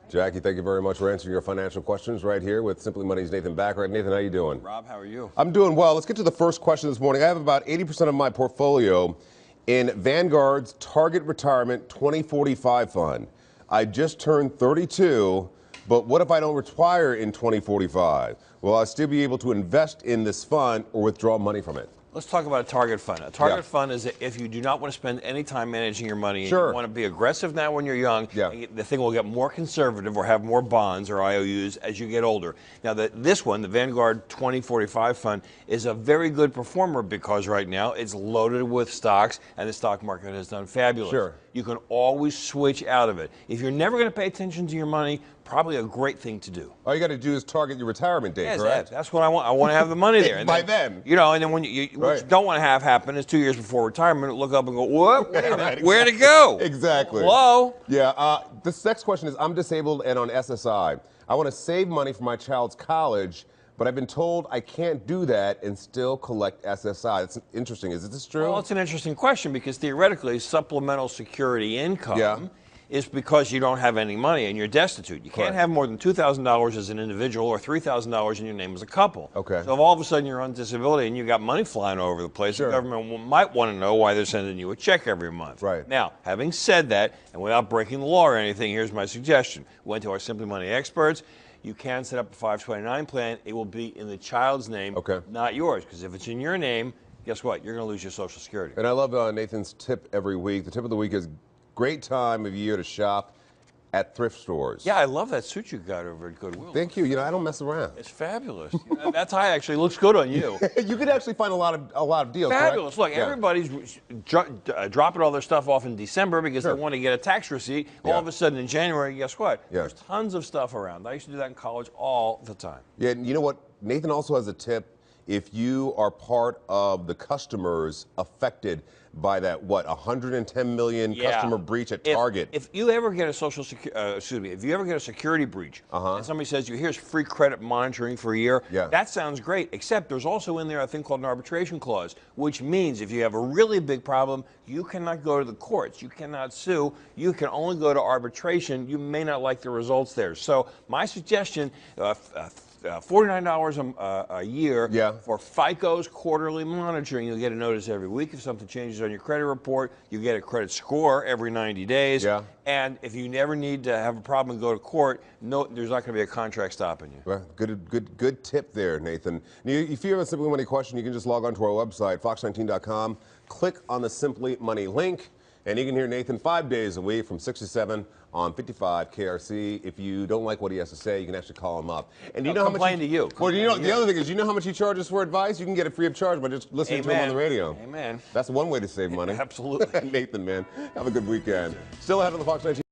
Jackie, thank you very much for answering your financial questions right here with Simply Money's Nathan Bachrach. Nathan, how you doing? Rob, how are you? I'm doing well. Let's get to the first question this morning. I have about 80% of my portfolio in Vanguard's Target Retirement 2045 fund. I just turned 32, but what if I don't retire in 2045? Will I still be able to invest in this fund or withdraw money from it? Let's talk about a target fund. A target fund is if you do not want to spend any time managing your money, and Sure. you want to be aggressive now when you're young, Yeah. the thing will get more conservative or have more bonds or IOUs as you get older. Now, this one, the Vanguard 2045 fund, is a very good performer because right now it's loaded with stocks and the stock market has done fabulous. Sure. You can always switch out of it. If you're never going to pay attention to your money, probably a great thing to do. All you got to do is target your retirement date, Yes, correct? that's what I want. I want to have the money there. And By then. You know, and then when what you don't want to have happen is 2 years before retirement, look up and go, what? Wait a minute, where'd it go? Exactly. Hello? Yeah, this next question is, I'm disabled and on SSI. I want to save money for my child's college, but I've been told I can't do that and still collect SSI. That's interesting. Is this true? Well, it's an interesting question because theoretically, supplemental security income is because you don't have any money and you're destitute. You can't have more than $2,000 as an individual or $3,000 in your name as a couple. Okay. So if all of a sudden you're on disability and you've got money flying all over the place, the government might want to know why they're sending you a check every month. Right. Now, having said that, and without breaking the law or anything, here's my suggestion. We went to our Simply Money experts. You can set up a 529 plan. It will be in the child's name, not yours. Because if it's in your name, guess what? You're going to lose your Social Security. And I love Nathan's tip every week. The tip of the week is great time of year to shop at thrift stores. Yeah, I love that suit you got over at Goodwill. Thank you. You know, I don't mess around. It's fabulous. That tie actually looks good on you. You could actually find a lot of deals. Fabulous. Correct? Look, everybody's dropping all their stuff off in December because they want to get a tax receipt. All of a sudden in January, guess what? There's tons of stuff around. I used to do that in college all the time. Yeah, and you know what? Nathan also has a tip. If you are part of the customers affected by that, 110 million customer breach at Target. If you ever get a if you ever get a security breach, and somebody says here's free credit monitoring for a year, that sounds great, except there's also in there a thing called an arbitration clause, which means if you have a really big problem, you cannot go to the courts, you cannot sue, you can only go to arbitration. You may not like the results there. So my suggestion, $49 a year for FICO's quarterly monitoring. You'll get a notice every week if something changes on your credit report. You get a credit score every 90 days. And if you never need to have a problem and go to court, there's not going to be a contract stopping you. Well, good tip there, Nathan. If you have a Simply Money question, you can just log on to our website, fox19.com, click on the Simply Money link, and you can hear Nathan 5 days a week from 6 to 7 on 55 KRC. If you don't like what he has to say, you can actually call him up. And you know how much complain to you. Well, you know the other thing is, you know how much he charges for advice? You can get it free of charge by just listening to him on the radio. Amen. That's one way to save money. Absolutely. Nathan, man, have a good weekend. Still ahead on the Fox 19.